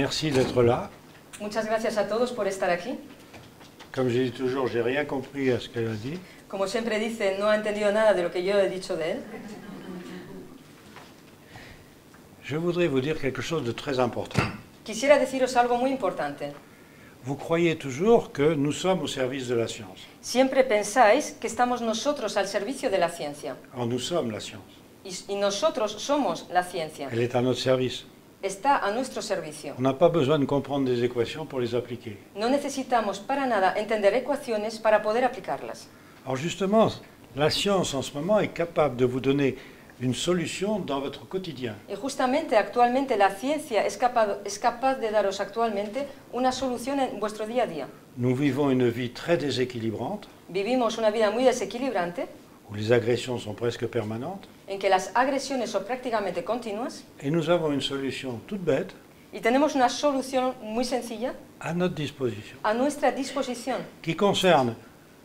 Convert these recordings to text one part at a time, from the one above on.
Merci d'être là. Muchas gracias a todos por estar aquí. Comme je dis toujours, j'ai rien compris à ce qu'elle a dit. Como siempre dice, no ha entendido nada de lo que yo he dicho de él. Je voudrais vous dire quelque chose de très important. Quisiera deciros algo muy importante. Vous croyez toujours que nous sommes au service de la science. Siempre pensáis que estamos nosotros al servicio de la ciencia. Or, nous sommes la science. Y nosotros somos la ciencia. Elle est à notre service. Está a nuestro servicio. On n'a pas besoin de comprendre des équations pour les appliquer. No necesitamos para nada entender ecuaciones para poder aplicarlas. Alors justement, la science en ce moment est capable de vous donner une solution dans votre quotidien. Y justamente actualmente la ciencia es capaz de daros actualmente una solución en vuestro día a día. Nous vivons une vie très déséquilibrante, Vivimos una vida muy desequilibrante, où les agressions sont presque permanentes, en que las agresiones son prácticamente continuas, et nous avons une solution toute bête y tenemos una solución muy sencilla à notre disposition, a nuestra disposición, qui concerne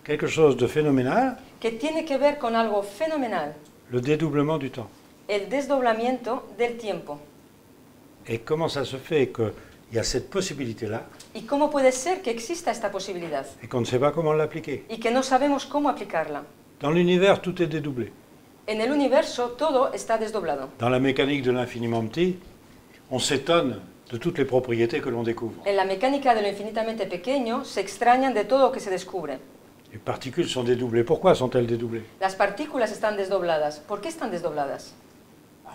quelque chose de phénoménal, que tiene que ver con algo fenomenal, le dédoublement du temps. el desdoblamiento del tiempo. Et comment ça se fait qu'il y a cette possibilité-là ¿Y cómo puede ser que exista esta posibilidad et qu'on ne sait pas comment l'appliquer? y que no sabemos cómo aplicarla? Dans l'univers, tout est dédoublé. En el universo todo está desdoblado. Dans la mécanique de l'infiniment petit, on s'étonne de toutes les propriétés que l'on découvre. En la mecánica de lo infinitamente pequeño se extrañan de todo lo que se descubre. Les particules sont dédoublées. Pourquoi sont-elles dédoublées? Las partículas están desdobladas. ¿Por qué están desdobladas?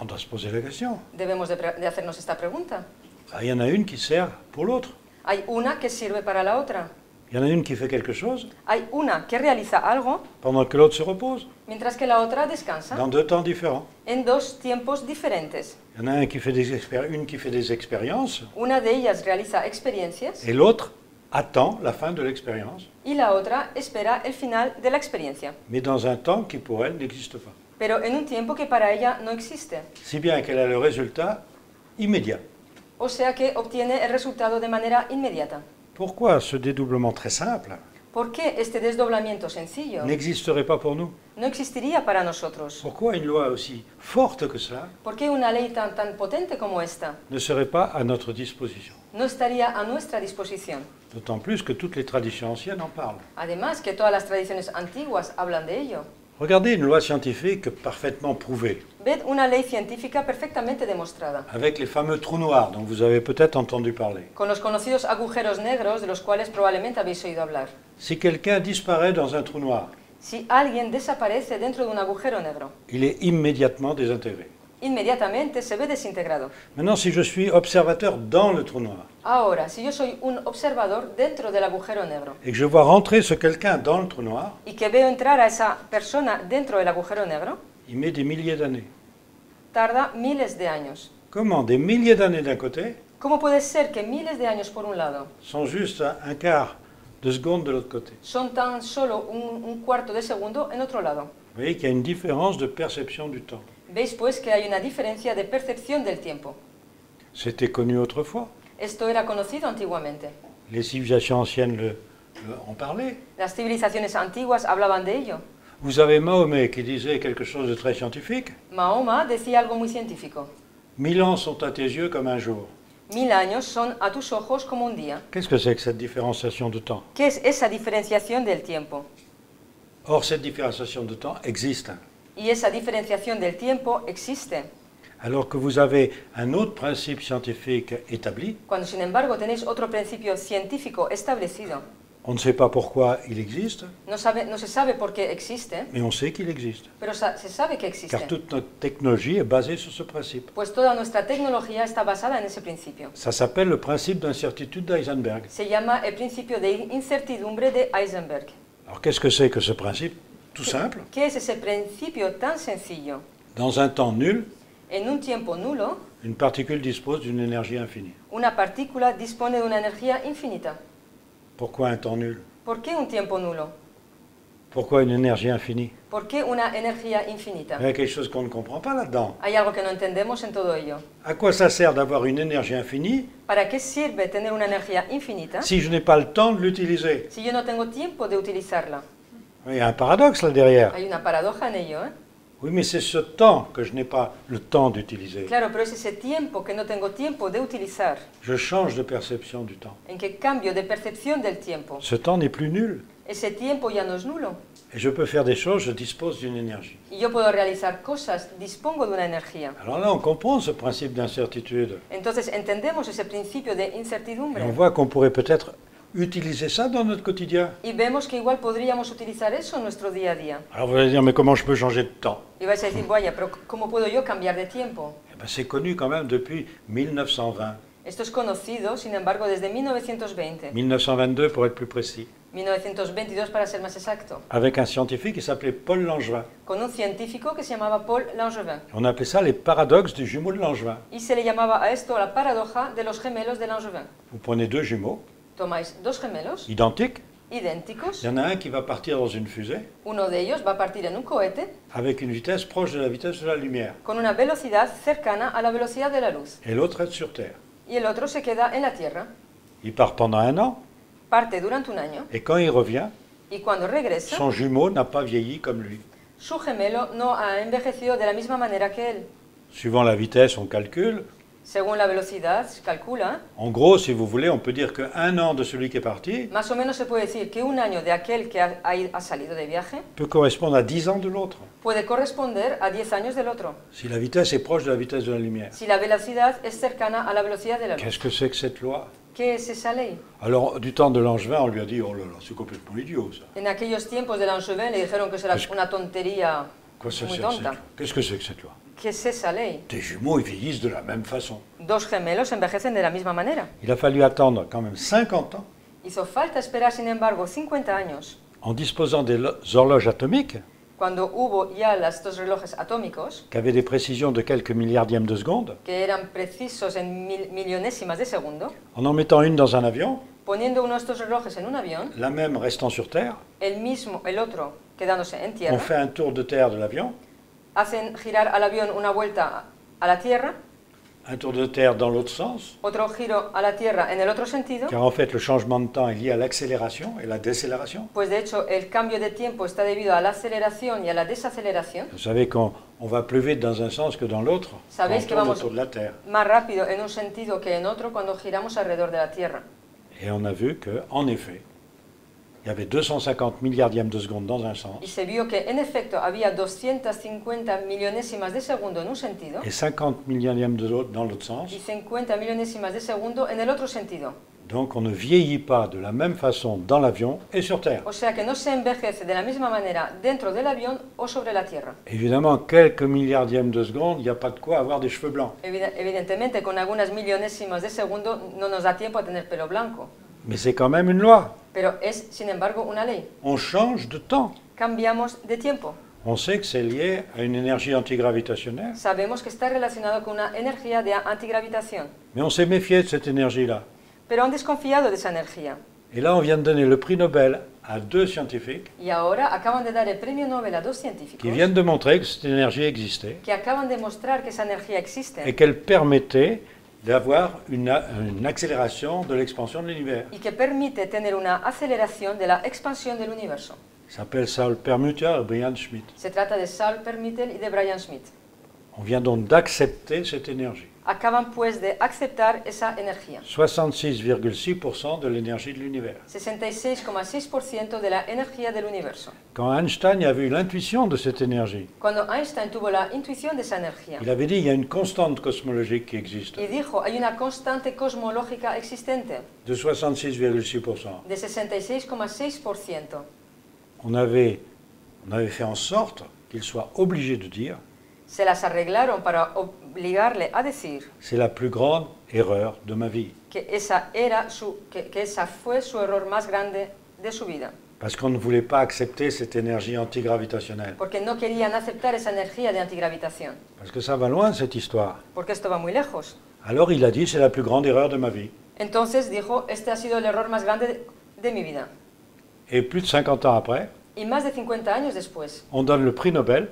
On doit se poser la question. Debemos de hacernos esta pregunta. Ah, il y en a une qui sert pour l'autre. Hay una que sirve para la otra. Il y en a une qui fait quelque chose Hay una que realiza algo pendant que l'autre se repose, mientras que la otra descansa dans deux temps différents. en dos tiempos diferentes. Il y en a une qui fait des expériences Una de ellas realiza experiencias et l'autre attend la fin de l'expérience, y la otra espera el final de la experiencia, mais dans un temps qui pour elle n'existe pas. pero en un tiempo que para ella no existe. Si bien qu'elle a le résultat immédiat. O sea que obtiene el resultado de manera inmediata. Pourquoi ce dédoublement très simple ¿Por qué este desdoblamiento sencillo n'existerait pas pour nous? no existiría para nosotros? Pourquoi une loi aussi forte que cela ¿Por qué una ley tan potente como esta ne serait pas à notre disposition? no estaría a nuestra disposición? D'autant plus que toutes les traditions anciennes en parlent. Además que todas las tradiciones antiguas hablan de ello. Regardez une loi scientifique parfaitement prouvée, Ved una ley científica perfectamente demostrada, avec les fameux trous noirs dont vous avez peut-être entendu parler. con los conocidos agujeros negros de los cuales probablemente habéis oído hablar. Si quelqu'un disparaît dans un trou noir, Si alguien desaparece dentro de un agujero negro, il est immédiatement désintégré. inmediatamente se ve desintegrado. Maintenant, si je suis observateur dans le trou noir Ahora, si yo soy un observador dentro del agujero negro et que je vois rentrer ce quelqu'un dans le trou noir, y que veo entrar a esa persona dentro del agujero negro, il met des milliers d'années. tarda miles de años. Comment des milliers d'années d'un côté ¿Cómo puede ser que miles de años por un lado sont juste un quart de seconde de l'autre côté? son tan solo un cuarto de segundo en otro lado? Vous voyez qu'il y a une différence de perception du temps. Veis pues que hay una diferencia de percepción del tiempo. C'était connu autrefois. Esto era conocido antiguamente. Les civilisations anciennes en parlaient. Las civilizaciones antiguas hablaban de ello. Vous avez Mahomet qui disait quelque chose de très scientifique. Mahoma decía algo muy científico. 1000 ans sont à tes yeux comme un jour. 1000 años son a tus ojos como un día. Qu'est-ce que c'est que cette différenciation de temps? ¿Qué es esa diferenciación del tiempo? Or, cette différenciation de temps existe. Y esa diferenciación del tiempo existe. Alors que vous avez un autre principe scientifique établi, Cuando, sin embargo, tenéis otro principio científico establecido, on ne sait pas pourquoi il existe, no se sabe por qué existe, mais on sait qu'il existe. pero se sabe que existe. Car toute notre technologie est basée sur ce principe. Pues toda nuestra tecnología está basada en ese principio. Ça s'appelle le principe d'incertitude d'Eisenberg. Se llama el principio de incertidumbre de Heisenberg. Alors qu'est-ce que c'est que ce principe? Tout simple. ¿Qué es ese principio tan sencillo? Dans un temps nul, En un tiempo nulo, une particule dispose d'une énergie infinie. una partícula dispone de una energía infinita. Pourquoi un temps nul? ¿Por qué un tiempo nulo? Pourquoi une énergie infinie? ¿Por qué una energía infinita? Il y a quelque chose qu'on ne comprend pas là-dedans. Hay algo que no entendemos en todo ello. À quoi ça sert d'avoir une énergie infinie ¿Para qué sirve tener una energía infinita si je n'ai pas le temps de l'utiliser? si yo no tengo tiempo de utilizarla? Il y a un paradoxe là derrière. Hay una paradoja en ello, ¿eh? Oui, mais c'est ce temps que je n'ai pas le temps d'utiliser. Claro, pero es ese tiempo que no tengo tiempo de utilizar, Je change de perception du temps. en que cambio de percepción del tiempo. Ce temps n'est plus nul. Ese tiempo ya no es nulo. Et je peux faire des choses, je dispose d'une énergie. Y yo puedo realizar cosas, dispongo de una energía. Alors là, on comprend ce principe d'incertitude. Entonces entendemos ese principio de Et on incertidumbre. voit qu'on pourrait peut-être utiliser ça dans notre quotidien. Y vemos que igual podríamos utilizar eso en nuestro día a día. Alors vous allez dire, mais comment je peux changer de temps? Y vais a decir, vaya, pero ¿cómo puedo yo cambiar de tiempo? Eh ben, c'est connu quand même depuis 1920. Esto es conocido, sin embargo, desde 1920. 1922 pour être plus précis. 1922 para ser más exacto. Avec un scientifique qui s'appelait Paul Langevin. Con un científico que se llamaba Paul Langevin. On appelait ça les paradoxes du jumeau de Langevin. Y se le llamaba a esto la paradoja de los gemelos de Langevin. Vous prenez deux jumeaux Tomáis dos gemelos identiques. idénticos. Il y en a un qui va partir dans une fusée Uno de ellos va a partir en un cohete avec une vitesse proche de la vitesse de la lumière. con una velocidad cercana a la velocidad de la luz. Et l'autre reste sur Terre. Y el otro se queda en la Tierra. Il part pendant un an Parte durante un año et quand il revient, y cuando regresa, son jumeau n'a pas vieilli comme lui. su gemelo no ha envejecido de la misma manera que él. Suivant la vitesse, on calcule. Según la velocidad, se calcula, En gros, si vous voulez, on peut dire qu'un an de celui qui est parti más o menos se puede decir que un año de aquel que ha salido de viaje peut correspondre à 10 ans de l'autre, puede corresponder a 10 años del otro, si la vitesse est proche de la vitesse de la lumière. si la velocidad es cercana a la velocidad de la luz. Qu'est-ce que c'est que cette loi? ¿Qué es esa ley? Alors, du temps de Langevin, on lui a dit, oh là là, c'est complètement idiot ça. En aquellos tiempos de Langevin le dijeron que eso era una tontería Quoi, ça muy sert, cette tonta. loi? Qu'est-ce que c'est que cette loi? ¿Qué es esa ley? Tes jumeaux, ils vieillissent de la même façon. Dos gemelos envejecen de la misma manera. Il a fallu attendre quand même 50 ans, Hizo falta esperar, sin embargo, 50 años, en disposant des horloges atomiques, cuando hubo ya estos relojes atómicos, qui avaient des précisions de quelques milliardièmes de seconde, que eran precisos en millonésimas de segundo, en mettant une dans un avion, poniendo uno de estos relojes en un avión, la même restant sur Terre, el otro quedándose en on tierra, fait un tour de terre de l'avion, hacen girar al avión una vuelta a la Tierra, un tour de terre dans l'autre sens, otro giro a la Tierra en el otro sentido, car en fait le changement de temps est lié à l'accélération et la décélération. pues de hecho el cambio de tiempo está debido a la aceleración y a la desaceleración. Vous savez qu'on va plus vite dans un sens que dans l'autre quand Sabéis on que tourne vamos autour de la Terre. más rápido en un sentido que en otro cuando giramos alrededor de la Tierra. Et on a vu qu'en effet, il y avait 250 milliardièmes de seconde dans un sens Y se vio que en efecto había 250 millonésimas de segundo en un sentido et 50 milliardièmes dans l'autre sens. y 50 millonésimas de segundo en el otro sentido. Donc on ne vieillit pas de la même façon dans l'avion et sur Terre. O sea que no se envejece de la misma manera dentro del avión o sobre la Tierra. Évidemment, quelques milliardièmes de seconde, il n'y a pas de quoi avoir des cheveux blancs. Evidentemente, con algunas millonésimas de segundo no nos da tiempo a tener pelo blanco, Mais c'est quand même une loi. pero es, sin embargo, una ley. On change de temps. Cambiamos de tiempo. On sait que c'est lié à une énergie antigravitationnelle, Sabemos que está relacionado con una energía de antigravitación, mais on s'est méfié de cette énergie-là. pero han desconfiado de esa energía. Et là, on vient de donner le prix Nobel à deux scientifiques Y ahora acaban de dar el premio Nobel a dos científicos qui viennent de montrer que cette énergie existait que acaban de mostrar que esa energía existe et qu'elle permettait d'avoir une accélération de l'expansion de l'univers. y que permite tener una aceleración de la expansión del universo. Ça s'appelle Saul Permuter et Brian Schmidt. Se trata de Saul Permittel y de Brian Schmidt. On vient donc d'accepter cette énergie. Acaban pues de aceptar esa energía. 66,6% de l'énergie de l'univers. 66,6% de la energía del universo. Quand Einstein avait eu l'intuition de cette énergie, Cuando Einstein tuvo la intuición de esa energía il avait dit il y a une constante cosmologique qui existe y dijo, hay una constante cosmológica existente de 66,6%. de 66,6%. On avait fait en sorte qu'il soit obligé de dire Se las arreglaron para obligarle a decir c'est la plus grande erreur de ma vie. que esa fue su error más grande de su vida. Parce qu'on ne voulait pas accepter cette énergie antigravitationnelle. Porque no querían aceptar esa energía de antigravitación. Parce que ça va loin, cette histoire. Porque esto va muy lejos. Alors il a dit c'est la plus grande erreur de ma vie. Entonces dijo, este ha sido el error más grande de mi vida. Et plus de 50 ans après, Y más de 50 años después, on donne le prix Nobel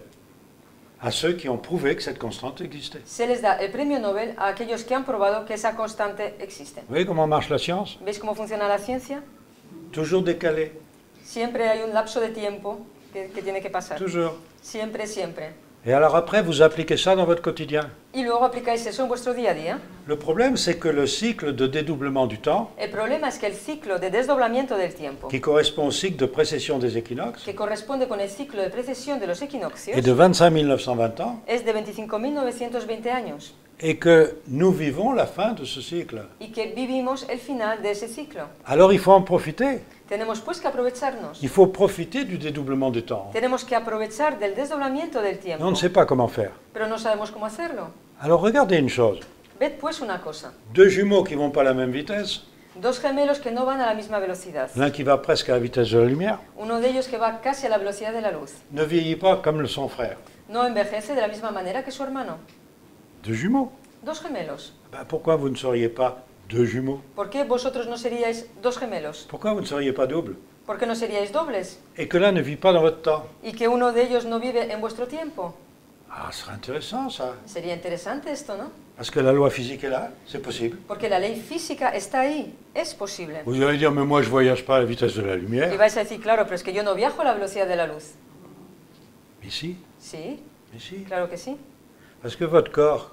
à ceux qui ont prouvé que cette constante existait. se les da el premio Nobel a aquellos que han probado que esa constante existe. Vous voyez comment marche la science? ¿Veis cómo funciona la ciencia? Toujours décalé, Siempre hay un lapso de tiempo que tiene que pasar. toujours. Siempre, siempre. Et alors après, vous appliquez ça dans votre quotidien. Y luego aplicáis eso en vuestro día a día. Le problème, c'est que le cycle de dédoublement du temps, El problema es que el ciclo de desdoblamiento del tiempo, qui correspond au cycle de précession des équinoxes, que corresponde con el ciclo de precesión de los equinoccios, est de 25 920 ans, es de 25.920 años et que nous vivons la fin de ce cycle. y que vivimos el final de ese ciclo. Alors il faut en profiter. Tenemos pues que aprovecharnos. Il faut profiter du dédoublement du temps. Tenemos que aprovechar del desdoblamiento del Mais tiempo, on ne sait pas comment faire. pero no sabemos cómo hacerlo. Alors regardez une chose. Ved pues una cosa. Deux jumeaux qui ne vont pas à la même vitesse, Dos gemelos que no van a la misma velocidad. l'un qui va presque à la vitesse de la lumière, Uno de ellos que va casi a la velocidad de la luz. ne vieillit pas comme son frère. No envejece de la misma manera que su hermano. Deux jumeaux. Dos gemelos. Ben, pourquoi vous ne seriez pas deux jumeaux? ¿Por qué vosotros no seríais dos gemelos? Pourquoi vous ne seriez pas double? ¿Por qué no seríais dobles? Et que l'un ne vit pas dans votre temps? ¿Y que uno de ellos no vive en vuestro tiempo? Ah, ce serait intéressant ça. Sería interesante esto, ¿no? Parce que la loi physique est là, c'est possible. Porque la ley física está ahí. Es posible. Vous allez dire, mais moi je ne voyage pas à la vitesse de la Y lumière. vais a decir, claro, pero es que yo no viajo a la velocidad de la luz. Mais si, Sí, mais si. claro que sí. Parce que votre corps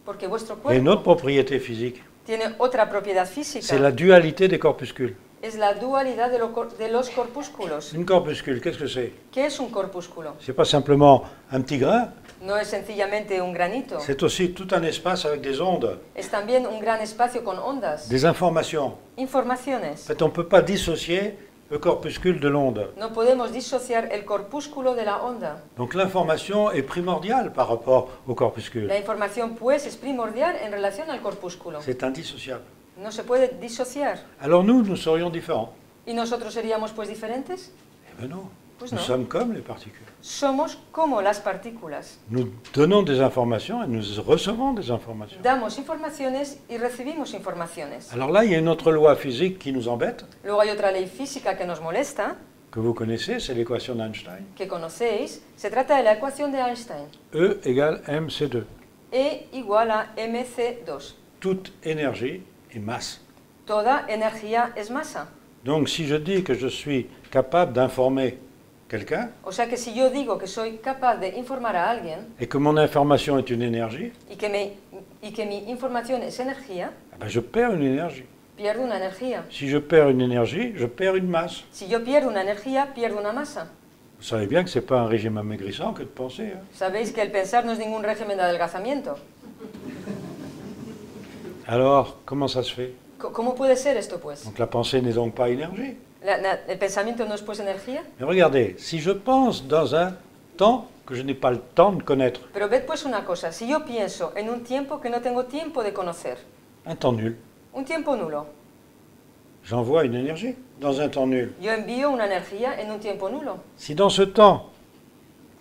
Porque vuestro a une autre cuerpo propriété physique. tiene otra propiedad C'est física. la dualité des corpuscules. Es la dualidad de los corpúsculos. Une corpuscule, qu'est-ce que c'est? ¿Qué es un corpúsculo? C'est pas simplement un petit grain, No es sencillamente un granito. c'est aussi tout un espace avec des ondes, Es también un gran espacio con ondas, des informations. En informaciones. fait, on ne peut pas dissocier le corpuscule de l'onde. No podemos disociar el corpúsculo de la onda. Donc l'information est primordiale par rapport au corpuscule. La información, pues, es primordial en relación al corpúsculo. C'est indissociable. No se puede disociar. Alors nous serions différents. ¿Y nosotros seríamos, pues, diferentes? Eh bien non, Pues nous no. sommes comme les particules. Somos como las partículas. Nous donnons des informations et nous recevons des informations. Damos informaciones y recibimos informaciones. Alors là, il y a une autre loi physique qui nous embête, Luego hay otra ley física que nos molesta, que vous connaissez, c'est l'équation d'Einstein. que conocéis. Se trata de la ecuación de Einstein. E égale mc2. E igual a mc2. Toute énergie est masse. Toda energía es masa. Donc si je dis que je suis capable d'informer quelqu'un O sea que si yo digo que soy capaz de informar a alguien et que mon information est une énergie, y que mi información es energía, eh ben, je perds une énergie. pierdo una energía. Si je perds une énergie, je perds une masse. Si yo pierdo una energía, pierdo una masa. Vous savez bien que ce n'est pas un régime amaigrissant que de penser. Hein. Sabéis que el pensar no es ningún régimen de adelgazamiento. Alors, comment ça se fait? ¿Cómo puede ser esto, pues? Donc la pensée n'est donc pas énergie. El pensamiento no es, pues, energía. Mais regardez, si je pense dans un temps que je n'ai pas le temps de connaître, Pero ved, pues, una cosa. Si yo pienso en un tiempo que no tengo tiempo de conocer, un temps nul, un tiempo nulo, j'envoie une énergie dans un temps nul. yo envío una energía en un tiempo nulo. Si dans ce temps,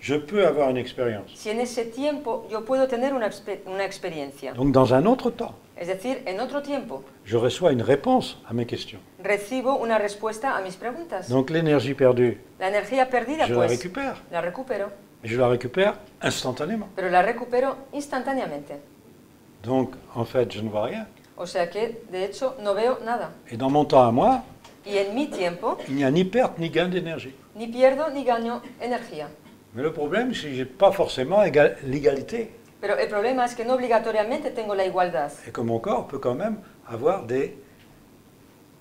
je peux avoir une expérience, Si en ese tiempo yo puedo tener una experiencia, donc dans un autre temps, es decir, en otro tiempo, je reçois une réponse à mes questions. recibo una respuesta a mis preguntas. Donc l'énergie perdue, La energía perdida, je la pues, récupère. la recupero, Et je la récupère instantanément. pero la recupero instantáneamente. Donc, en fait, je ne vois rien. O sea que, de hecho, no veo nada. Et dans mon temps à moi, Y en mi tiempo, il n'y a ni perte ni gain d'énergie. ni pierdo ni gano energía. Mais le problème, c'est que je n'ai pas forcément l'égalité. Pero el problema es que no obligatoriamente tengo la igualdad Et que mon corps peut quand même avoir des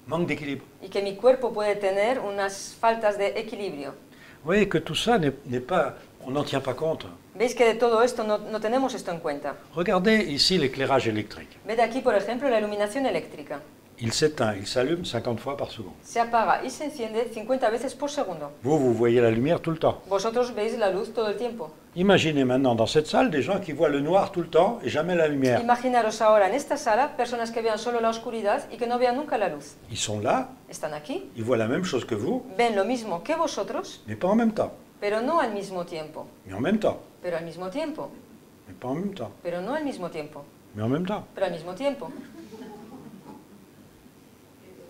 manques d'équilibre. y que mi cuerpo puede tener unas faltas de equilibrio. Vous voyez que tout ça n'est pas... On n'en tient pas compte. ¿Veis que de todo esto no tenemos esto en cuenta? Regardez ici l'éclairage électrique. Ved aquí, por ejemplo, la iluminación eléctrica. Il s'éteint, il s'allume 50 fois par seconde. Se apaga y se enciende 50 veces por segundo. Vous voyez la lumière tout le temps. Vosotros veis la luz todo el tiempo. Imaginez maintenant dans cette salle des gens qui voient le noir tout le temps et jamais la lumière. Imaginaros ahora en esta sala personas que vean solo la oscuridad y que no vean nunca la luz. Ils sont là, Están aquí, ils voient la même chose que vous, ven lo mismo que vosotros, mais pas en même temps. pero no al mismo tiempo. Mais en même temps. Pero al mismo tiempo. Mais pas en même temps. Pero no al mismo tiempo. Mais en même temps. Pero al mismo tiempo.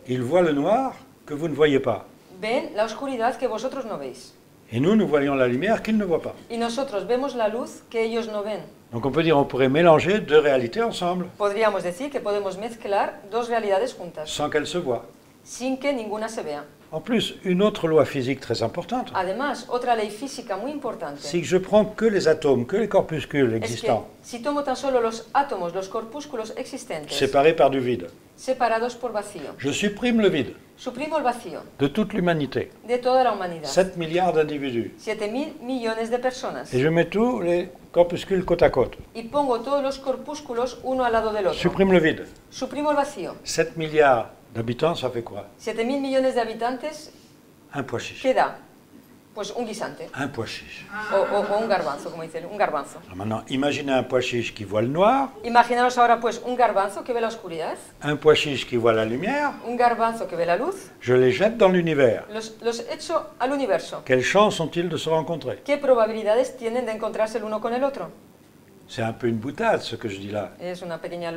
Ils voient le noir que vous ne voyez pas. Ven la oscuridad que vosotros no veis. Et nous voyons la lumière qu'ils ne voient pas. Y nosotros vemos la luz que ellos no ven. Donc on peut dire on pourrait mélanger deux réalités ensemble, Podríamos decir que podemos mezclar dos realidades juntas, sans qu'elles se voient. sin que ninguna se vea. En plus, une autre loi physique très importante, Además, otra ley física muy importante c'est que je prends que les atomes, que les corpuscules es que existants, si tomo tan solo los átomos, los corpúsculos existentes, séparés par du vide. separados por vacío, Je supprime le vide suprimo el vacío de toute l'humanité, de toda la humanidad, 7 milliards d'individus, 7.000 millones de personas, et je mets tous les corpuscules côte à côte. y pongo todos los corpúsculos uno al lado del otro. Supprime le vide. Suprimo el vacío. 7 milliards d'habitants, ça fait quoi? 7.000 millones de habitantes, Un pois chiche. ¿qué da? Pues un guisante. Un pois chiche. O un garbanzo, como dicen, un garbanzo. Alors maintenant, imaginez un pois chiche qui voit le noir, Imaginaros ahora pues un garbanzo que ve la oscuridad, un pois chiche qui voit la lumière, un garbanzo que ve la luz, je les jette dans l'univers. los echo al universo. Quelles chances ont-ils de se rencontrer? ¿Qué probabilidades tienen de encontrarse el uno con el otro? C'est un peu une boutade ce que je dis là. Es una pequeña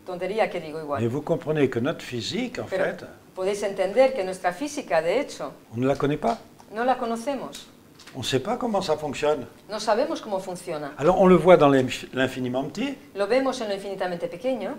tontería que digo Mais igual. vous comprenez que notre physique, en Pero fait, podéis entender que nuestra física, de hecho, on ne la connaît pas. no la conocemos. On ne sait pas comment ça fonctionne. No sabemos cómo funciona. Alors on le voit dans l'infiniment petit. Lo vemos en lo infinitamente pequeño.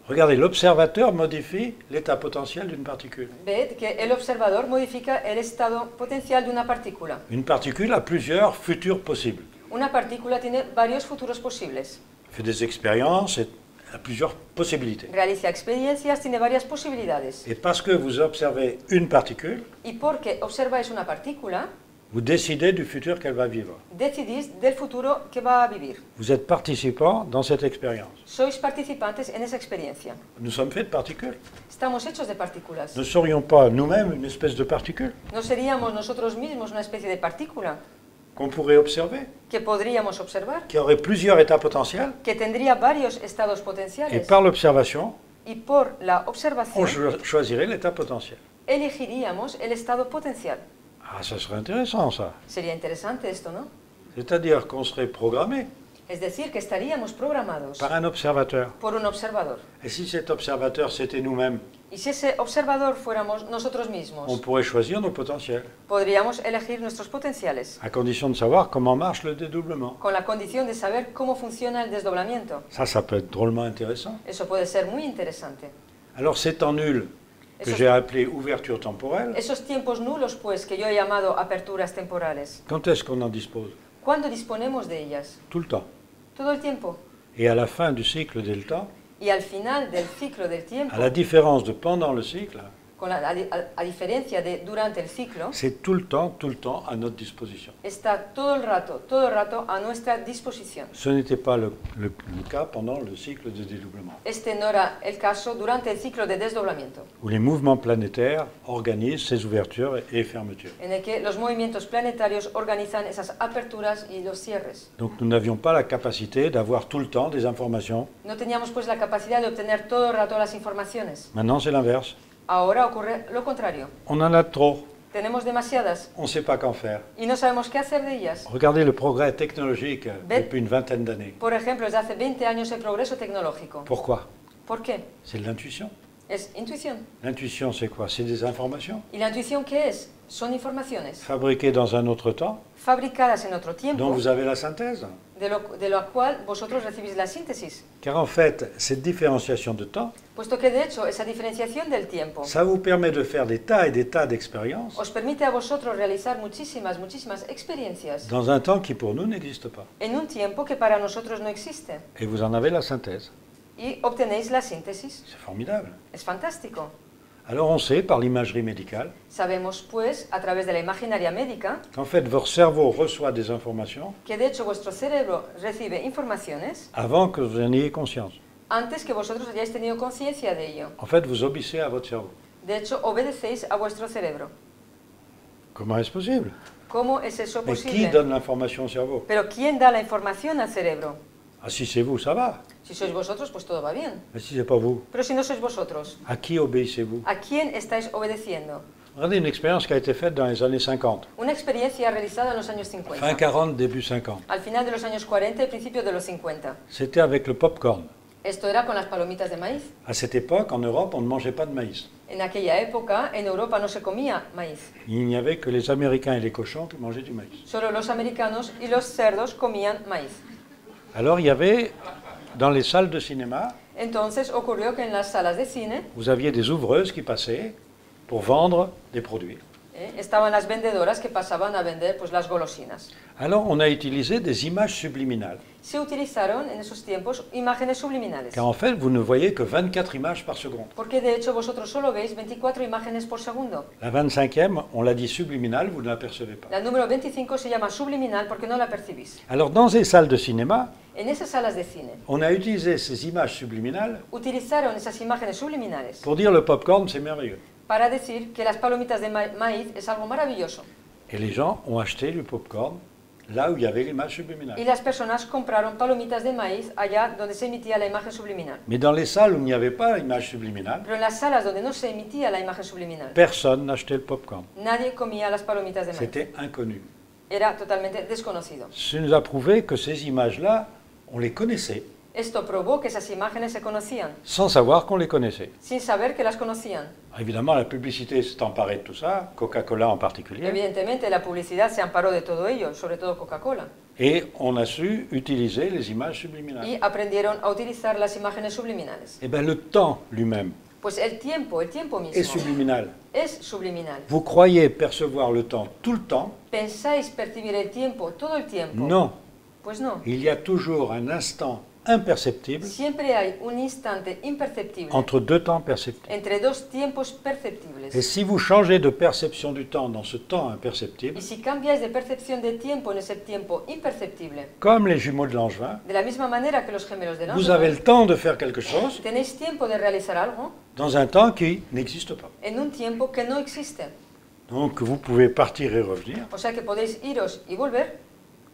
Regardez, l'observateur modifie l'état potentiel d'une particule. Ved que el observador modifica el estado potencial de una partícula. Une particule a plusieurs futurs possibles. Una partícula tiene varios futuros posibles. Fait des expériences et a plusieurs possibilités. Realiza experiencias, tiene varias posibilidades. Et parce que vous observez une particule, Y porque observáis una partícula, vous décidez du futur qu'elle va vivre. decidís del futuro que va a vivir. Vous êtes participant dans cette expérience. Sois participantes en esa experiencia. Nous sommes faits de particules. Estamos hechos de partículas. Ne serions pas nous-mêmes une espèce de particule ¿No seríamos nosotros mismos una especie de partícula qu'on pourrait observer, que podríamos observar, qui aurait plusieurs états potentiels, que tendría varios estados et potenciales? par l'observation, Y por la on observación choisirait l'état potentiel. elegiríamos el estado potencial. Ah, ça serait intéressant ça. Sería interesante esto, ¿no? C'est-à-dire qu'on serait programmé Es decir, que estaríamos programados par un observateur. por un observador. Et si cet observateur, c'était nous-mêmes, Y si ese observador fuéramos nosotros on mismos, pourrait choisir nos potentiels, podríamos elegir nuestros potenciales, à condition de savoir comment marche le dédoublement. con la condición de saber cómo funciona el desdoblamiento. Ça peut être drôlement intéressant. Eso puede ser muy interesante. Alors ces temps nuls que Esos, j'ai appelés ouverture temporelle, esos tiempos nulos, pues, que yo he llamado aperturas temporales, quand est-ce qu'on en dispose? ¿cuándo disponemos de ellas? Tout le temps. Todo el tiempo. Et à la fin du cycle del temps, Y al final del ciclo del tiempo, à la différence de pendant le cycle, a diferencia de durante el ciclo, c'est tout le temps à notre disposition. está todo el rato a nuestra disposición. Ce n'était pas le cas pendant le cycle de dédoublement, Este no era el caso durante el ciclo de desdoblamiento, où les mouvements planétaires organisent ces ouvertures et fermetures. en el que los movimientos planetarios organizan esas aperturas y los cierres. Donc nous n'avions pas la capacité d'avoir tout le temps des informations. No teníamos pues la capacidad de obtener todo el rato las informaciones. Maintenant c'est l'inverse. Ahora ocurre lo contrario. On en a trop, Tenemos demasiadas on ne sait pas qu'en faire. y no sabemos qué hacer de ellas. Regardez le progrès technologique depuis une vingtaine d'années. Por ejemplo, desde hace 20 años el progreso tecnológico. Pourquoi? ¿Por qué? C'est de l'intuition. Es intuición. L'intuition, c'est quoi? C'est des informations ¿Y la intuición qué es? Son informaciones fabriquées dans un autre temps, fabricadas en otro dont tiempo, vous avez la synthèse. de lo cual vosotros recibís la síntesis. Car en fait, cette différenciation de temps, Puesto que de hecho esa diferenciación del tiempo ça vous permet de faire des tas et des tas d'expériences os permite a vosotros realizar muchísimas experiencias dans un temps qui pour nous n'existe pas. en un tiempo que para nosotros no existe. Et vous en avez la synthèse. Y obtenéis la síntesis. C'est formidable. Es fantástico. Alors on sait par l'imagerie médicale Sabemos, pues, a través de la imaginaria médica, qu'en fait votre cerveau reçoit des informations que de hecho vuestro cerebro recibe informaciones avant que vous en ayez conscience. antes que vosotros hayáis tenido conciencia de ello. En fait, vous obéissez à votre cerveau. De hecho, obedecéis a vuestro cerebro. Comment est-ce possible? ¿Cómo es eso Mais qui posible? donne l'information au cerveau? Pero ¿quién da la información al cerebro? Ah, si c'est vous, ça va. Si sois vosotros, pues todo va bien. Mais si c'est pas vous, Pero si no sois vosotros, à qui obéissez-vous? ¿a quién estáis obedeciendo? Regardez une expérience qui a été faite dans les années 50. Una experiencia realizada en los años 50. Fin 40, début 50. Al final de los años 40 y principios de los 50. C'était avec le popcorn. Esto era con las palomitas de maíz. À cette époque, en Europe, on ne mangeait pas de maïs. En aquella época, en Europa no se comía maíz. Il n'y avait que les Américains et les cochons qui mangeaient du maïs. Solo los americanos y los cerdos comían maíz. Alors il y avait, dans les salles de cinéma, Entonces ocurrió que en las salas de cine vous aviez des ouvreuses qui passaient pour vendre des produits. Estaban las vendedoras que pasaban a vender pues, las golosinas. Alors on a utilisé des images subliminales. Se utilizaron en esos tiempos imágenes subliminales. Car en fait, vous ne voyez que 24 images par seconde. Porque de hecho vosotros solo veis 24 imágenes por segundo. La 25e, on l'a dit subliminale, vous ne l'apercevez pas. La número 25 se llama subliminal porque no la percibís. Alors dans les salles de cinéma, En esas salas de cine on a utilisé ces images subliminales utilizaron esas imágenes subliminales pour dire le popcorn, c'est merveilleux. para decir que las palomitas de maíz es algo maravilloso. Et les gens ont acheté le popcorn là où il y avait l'image Y subliminale. las personas compraron palomitas de maíz allá donde se emitía la imagen subliminal. Mais dans les salles où il n'y avait pas l'image subliminale, Pero en las salas donde no se emitía la imagen subliminal, personne n'achetait le popcorn. nadie comía las palomitas de maíz. C'était inconnu. Era totalmente desconocido. Ça nous a prouvé que ces images-là, on les connaissait, Esto probó que esas imágenes se conocían, sans savoir qu'on les connaissait. sin saber que las conocían. Évidemment, la publicité s'est emparée de tout ça, Coca-Cola en particulier, Evidentemente, la publicidad se amparó de todo ello, sobre todo Coca-Cola, et on a su utiliser les images subliminales. y aprendieron a utilizar las imágenes subliminales. Eh bien, le temps lui-même Pues el tiempo est mismo subliminal. es subliminal. Vous croyez percevoir le temps tout le temps? ¿Pensáis percibir el tiempo todo el tiempo? Non. Pues no. Il y a toujours un instant imperceptible Siempre hay un instante imperceptible entre deux temps perceptibles. entre dos tiempos perceptibles. Et si vous changez de perception du temps dans ce temps imperceptible, Y si cambiáis de percepción de tiempo en ese tiempo imperceptible, comme les jumeaux de Langevin, de la misma manera que los gemelos de vous avez Langevin, le temps de faire quelque chose tenéis tiempo de realizar algo dans un temps qui n'existe pas. en un tiempo que no existe. Donc vous pouvez partir et revenir. O sea que podéis iros y volver,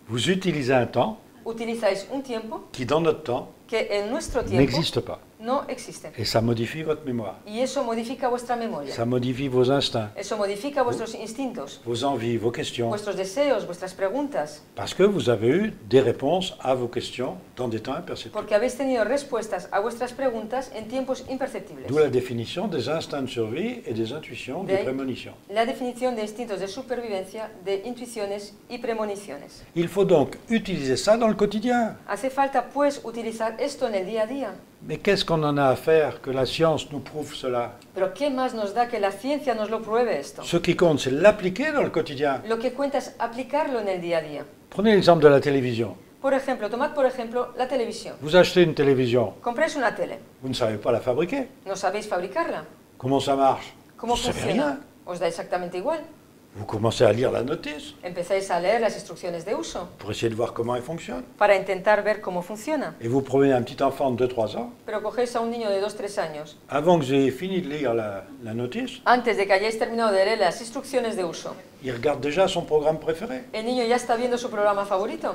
Vous utilisez un temps utilizáis un tiempo qui, dans notre temps, que en nuestro tiempo n'existe pas. no existe. Et ça modifie votre mémoire. Y eso modifica vuestra memoria. Ça modifie vos instincts, Eso modifica vuestros instintos, vos envies, vos questions. vuestros deseos, vuestras preguntas, Parce que vous avez eu des réponses à vos questions dans des temps imperceptibles. porque habéis tenido respuestas a vuestras preguntas en tiempos imperceptibles. D'où la définition des instincts de survie et des intuitions, des De- prémonitions. La definición de instintos de supervivencia, de intuiciones y premoniciones. Il faut donc utiliser ça dans le quotidien. Hace falta, pues, utilizar esto en el día a día. Mais qu'est-ce qu'on en a à faire que la science nous prouve cela? Pero ¿qué más nos da que la ciencia nos lo pruebe esto? Ce qui compte, c'est l'appliquer dans le quotidien. Lo que cuenta es aplicarlo en el día a día. Prenez l'exemple de la télévision. Por ejemplo, tomad por ejemplo la televisión. Vous achetez une télévision, Compráis una tele, vous ne savez pas la fabriquer. no sabéis fabricarla. Comment ça marche? ¿Cómo Vous savez funciona? rien. Os da exactamente igual. Vous commencez à lire la notice Empezáis a leer las instrucciones de uso pour essayer de voir comment elle fonctionne. para intentar ver cómo funciona. Et vous prenez un petit enfant de 2-3 ans. Pero cogéis a un niño de 2-3 años. Avant que vous ayez fini de lire la notice, Antes de que hayáis terminado de leer las instrucciones de uso, il regarde déjà son programme préféré. el niño ya está viendo su programa favorito.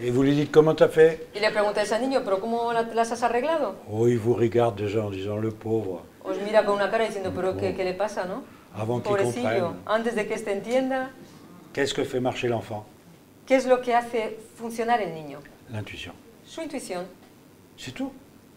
Et vous lui dites comment tu as fait? Y le preguntáis al niño, ¿pero cómo las has arreglado? Oh, il vous regarde déjà en disant le pauvre, Os mira con una cara diciendo, ¿pero qué le pasa, no? avant qu'il Pobrecillo, comprenne. antes de que éste entienda, Qu'est-ce que fait marcher l'enfant? ¿qué es lo que hace funcionar el niño? L'intuition. Su intuición, C'est tout.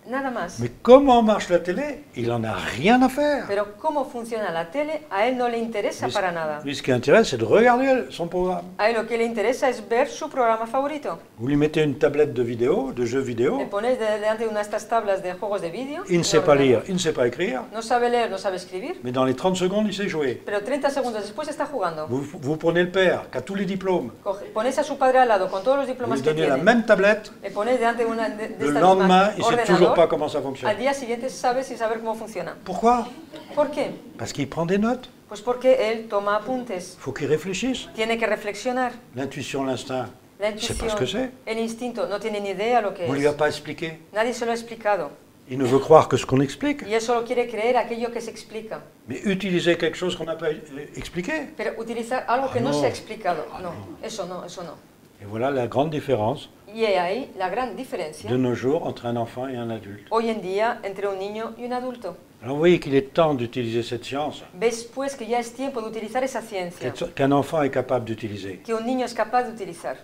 nada más. Mais comment marche la télé? Il n'en a rien à faire. Pero cómo funciona la tele, a él no le interesa para nada. Lui, ce qui intéresse, c'est de regarder son programme. A él lo que le interesa es ver su programa favorito. Vous lui mettez une tablette de vidéo, de jeux vidéo. Le pones delante de una de estas tablas de juegos de vídeo. Il ne sait pas lire, il ne sait pas écrire. No sabe leer, no sabe escribir. Mais dans les 30 secondes, il sait jouer. Pero 30 segundos después está jugando. Vous prenez le père, qui a tous les diplômes. Pones a su padre al lado con todos los Vous diplomas lui que donnez la tiene. même tablette. Le pones delante de una de Le estas lendemain, mismas il ne sait toujours pas ordenador. comment ça fonctionne. Al día siguiente sabe sin saber cómo funciona. Pourquoi? ¿Por qué? Parce qu'il prend des notes. Pues porque él toma apuntes. Il faut qu'il réfléchisse. Tiene que reflexionar. L'intuition, l'instinct, La je ne sais pas ce que intuición, c'est. el instinto, no tiene ni idea lo que On ne lui a es. pas expliqué. Nadie se lo ha explicado. Il ne veut croire que ce qu'on explique. Y él solo quiere creer aquello que se explica. Mais utiliser quelque chose qu'on n'a pas expliqué. Pero utilizar algo que Ah, no no. se ha explicado. Ah, No, no. eso no, eso no. Et voilà la grande différence Y he ahí la gran diferencia de nos jours entre un enfant et un adulte. hoy en día entre un niño y un adulto. Alors vous voyez qu'il est temps d'utiliser cette science Ves pues que ya es tiempo de utilizar esa ciencia qu'un enfant est capable d'utiliser. que un niño es capaz de utilizar.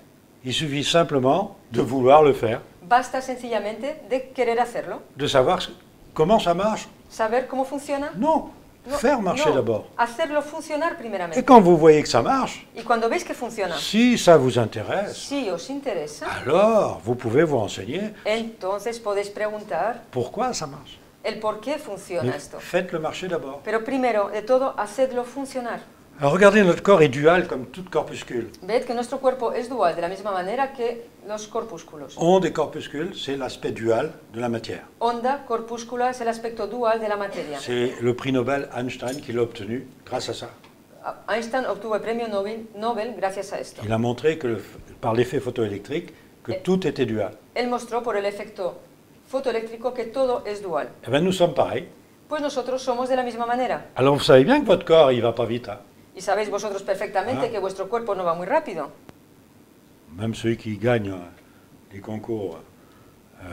Il suffit simplement de vouloir le faire, Basta sencillamente de querer hacerlo, de savoir comment ça marche. saber cómo funciona. Non, No, faire marcher no, d'abord. hacerlo funcionar Et primeramente. quand vous voyez que ça marche, Y cuando veis que funciona, si ça vous intéresse, si os interesa, alors vous pouvez vous renseigner entonces podéis preguntar pourquoi ça marche. el por qué funciona Mais esto. faites le marché d'abord. Pero primero de todo, hacedlo funcionar. Alors regardez, notre corps est dual comme tout corpuscule. Ved que nuestro cuerpo es dual de la misma manera que los corpúsculos. Onde et corpuscule, c'est l'aspect dual de la matière. Onda, corpúscula, es el aspecto dual de la materia. C'est le prix Nobel Einstein qui l'a obtenu grâce à ça. Einstein obtuvo el premio Nobel gracias a esto. Il a montré que par l'effet photoélectrique, que tout était dual. Él mostró por el efecto fotoeléctrico que todo es dual. Eh bien, nous sommes pareils. Pues nosotros somos de la misma manera. Alors vous savez bien que votre corps, il va pas vite. Hein. Y sabéis vosotros perfectamente que vuestro cuerpo no va muy rápido. Même ceux qui gagnent les concours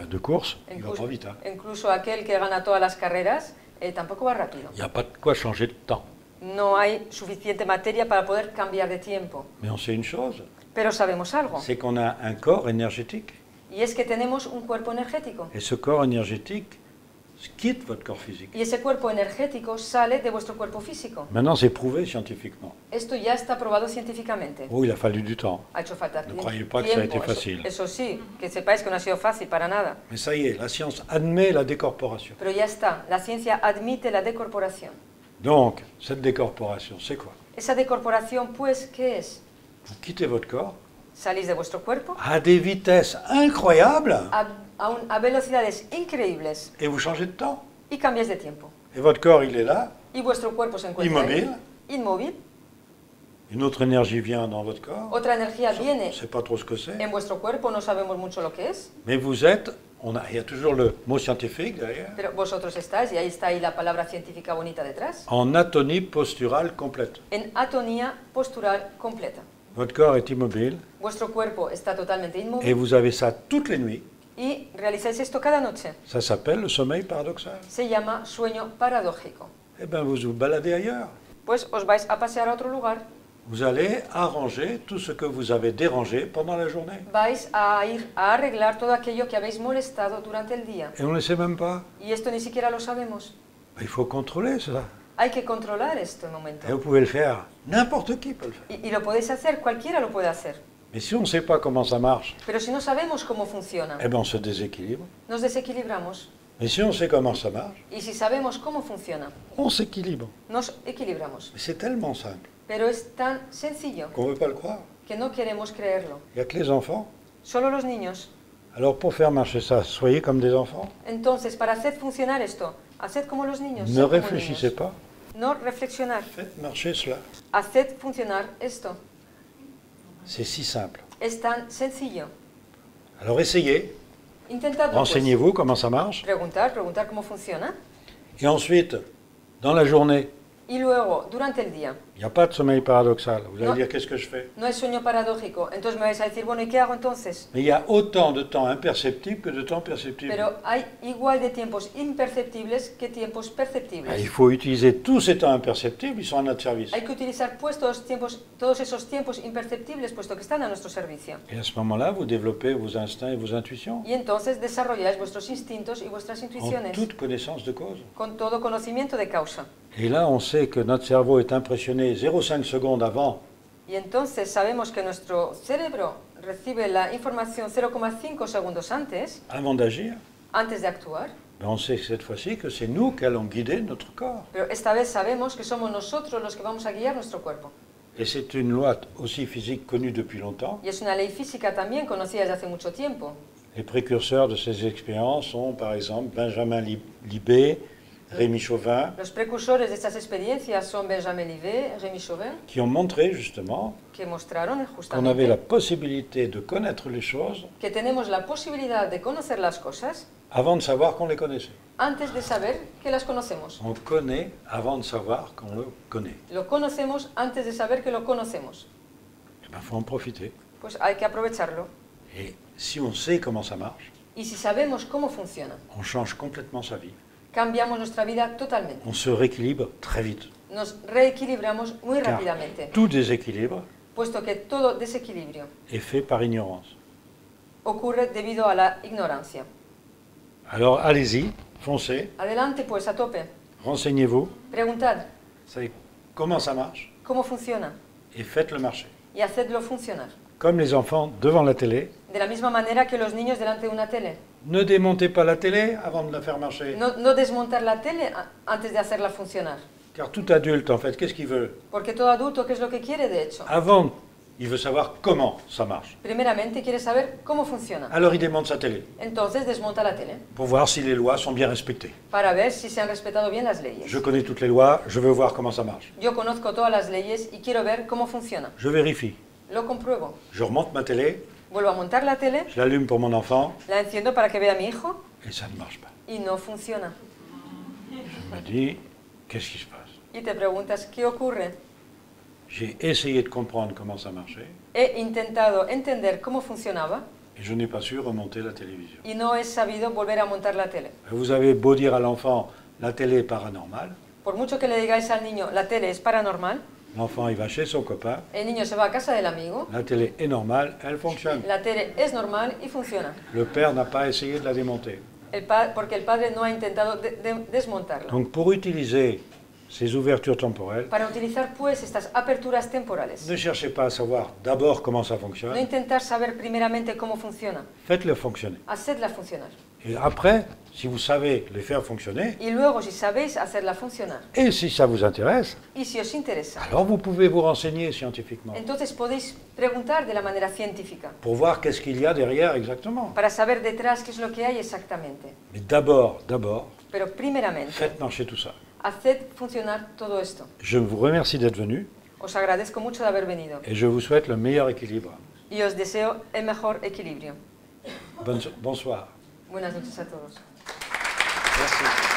de course, il va pas vite. Hein. Incluso aquel que gana todas las carreras tampoco va rápido. Il n'y a pas de quoi changer de temps. No hay suficiente materia para poder cambiar de tiempo. Mais on sait une chose, Pero sabemos algo. c'est qu'on a un corps énergétique. Y es que tenemos un cuerpo energético. Et ce corps énergétique quitte votre corps physique. Y ese cuerpo energético sale de vuestro cuerpo físico. Maintenant, c'est prouvé scientifiquement. Esto ya está probado científicamente. Oh, il a fallu du temps. Ha hecho falta Ne tiempo. croyez pas que ça a été facile. Eso sí, que sepáis que no ha sido fácil para nada. Mais ça y est, la science admet la décorporation. Pero ya está, la ciencia admite la decorporación. Donc, cette décorporation, c'est quoi? Esa decorporación, pues, ¿qué es? Vous quittez votre corps Salís de vuestro cuerpo à des vitesses incroyables a velocidades increíbles et vous changez de temps. y cambiáis de tiempo. Et votre corps, il est là, Y vuestro cuerpo se encuentra Inmóvil. ahí, inmóvil. une autre énergie vient dans votre corps, Otra energía on viene ne sait pas trop ce que c'est, en vuestro cuerpo, no sabemos mucho lo que es, mais vous êtes, il y a toujours le mot scientifique derrière, pero vosotros estáis, y ahí está ahí la palabra científica bonita detrás, en atonie posturale complète. en atonía postural completa. Votre corps est immobile Vuestro cuerpo está totalmente et inmóvil vous avez ça toutes les nuits. y realizáis esto cada noche. Ça s'appelle le sommeil paradoxal. Se llama sueño paradójico. Eh bien, vous vous baladez ailleurs. Pues os vais a pasear a otro lugar, Vous allez arranger tout ce que vous avez dérangé pendant la journée. vais a ir a arreglar todo aquello que habéis molestado durante el día. Et on ne le sait même pas. Y esto ni siquiera lo sabemos. Il faut contrôler ça. Hay que controlar esto en un momento. Et vous pouvez le faire. N'importe qui peut le faire. Y lo podéis hacer, cualquiera lo puede hacer. Mais si on ne sait pas comment ça marche, Pero si no sabemos cómo funciona, eh bien, on se déséquilibre. nos desequilibramos. Mais si on sait comment ça marche, Y si sabemos cómo funciona, on s'équilibre. nos equilibramos. Mais c'est tellement simple Pero es tan sencillo qu'on ne veut pas le croire. que no queremos creerlo. Il n'y a que les enfants. Solo los niños. Alors pour faire marcher ça, soyez comme des enfants. Entonces, para hacer funcionar esto, haced como los niños. Ne sed como réfléchissez niños. pas. No reflexionar. Faites marcher cela. Haced funcionar esto. C'est si simple. Es tan sencillo. Alors essayez. Intentadlo. Pues. Renseignez-vous comment ça marche. Preguntar cómo funciona. Et ensuite, dans la journée, Y luego, durante el día, il n'y a pas de sommeil paradoxal. Vous allez Non. dire, qu'est-ce que je fais? no hay sueño paradójico. Entonces me vais a decir, bueno, ¿y qué hago entonces? Mais il y a autant de temps imperceptible que de temps perceptible. Pero hay igual de tiempos imperceptibles que tiempos Ah, perceptibles. il faut utiliser tous ces temps imperceptibles, ils sont à notre service. Hay que utilizar pues todos esos tiempos imperceptibles, puesto que están a nuestro servicio. Et à ce moment-là, vous développez vos instincts et vos intuitions Y entonces desarrolláis vuestros instintos y vuestras en intuiciones toute connaissance de cause. con todo conocimiento de causa. Et là, on sait que notre cerveau est impressionné 0,5 secondes avant Y entonces sabemos que nuestro cerebro recibe la información 0,5 segundos avant d'agir. antes de actuar. Ben, on sait cette fois-ci que c'est nous qui allons guider notre corps. Pero esta vez sabemos que somos nosotros los que vamos a guiar nuestro cuerpo. Et c'est une loi aussi physique connue depuis longtemps. Y es una ley física también conocida desde hace mucho tiempo. Les précurseurs de ces expériences sont par exemple Benjamin Libet, Rémi Chauvin, Los precursores de estas experiencias son Benjamin Libet, Rémi Chauvin, qui ont montré justement que mostraron qu'on avait la justamente possibilité de connaître les choses que tenemos la posibilidad de conocer las cosas avant de savoir qu'on les connaissait. antes de saber que las conocemos. On connaît avant de savoir qu'on le connaît. Lo conocemos antes de saber que lo conocemos. Il faut en profiter. Pues hay que aprovecharlo. Et si on sait comment ça marche, Y si sabemos cómo funciona, on change complètement sa vie. cambiamos nuestra vida totalmente. On se rééquilibre très vite. Nos reequilibramos muy Car rápidamente, tout déséquilibre puesto que todo desequilibrio est fait par ignorance. ocurre debido a la ignorancia. Alors allez-y, foncez, Adelante pues, a tope. renseignez-vous, Preguntad savez comment ça marche cómo funciona et faites-le marcher. y hacedlo funcionar. Comme les enfants devant la télé, De la misma manera que los niños delante de una tele. ne démontez pas la télé avant de la faire marcher. No desmontar la tele antes de hacerla funcionar. Car tout adulte, en fait, qu'est-ce qu'il veut? Porque todo adulto, ¿qué es lo que quiere de hecho? Avant, il veut savoir comment ça marche. Primeramente quiere saber cómo funciona. Alors il démonte sa télé Entonces desmonta la tele pour voir si les lois sont bien respectées. para ver si se han respetado bien las leyes. Je connais toutes les lois, je veux voir comment ça marche. Yo conozco todas las leyes y quiero ver cómo funciona. Je vérifie. Lo compruebo. Je remonte ma télé, Vuelvo a montar la tele, je l'allume pour mon enfant, la enciendo para que vea a mi hijo et ça ne marche pas. y no funciona. Je me dis, qu'est-ce qui se passe? Y te preguntas, ¿qué ocurre? J'ai essayé de comprendre comment ça marchait, He intentado entender cómo funcionaba et je n'ai pas su remonter la télévision. y no he sabido volver a montar la tele. Vous avez beau dire à l'enfant, la télé est paranormale, Por mucho que le digáis al niño, la tele es paranormal, l'enfant il va chez son copain, el niño se va a casa del amigo, la télé est normale, elle fonctionne. la tele es normal y funciona. Le père n'a pas essayé de la démonter. Porque el padre no ha intentado desmontarla. Donc pour utiliser ces ouvertures temporelles, Para utilizar pues estas aperturas temporales, ne cherchez pas à savoir d'abord comment ça no fonctionne, intentar saber primeramente cómo funciona, faites-le fonctionner. hacedla funcionar. Et après, si vous savez les faire fonctionner, Y luego, si sabéis hacerla funcionar, et si ça vous intéresse, y si os interesa, alors vous pouvez vous renseigner scientifiquement entonces podéis preguntar de la manera científica, pour voir qu'est-ce qu'il y a derrière exactement. para saber detrás qué es lo que hay exactamente. Mais d'abord, Pero primeramente, faites marcher tout ça. haced funcionar todo esto. Je vous remercie d'être venu Os agradezco mucho de haber venido et je vous souhaite le meilleur équilibre. y os deseo el mejor equilibrio. Bonsoir. Buenas noches a todos. Merci.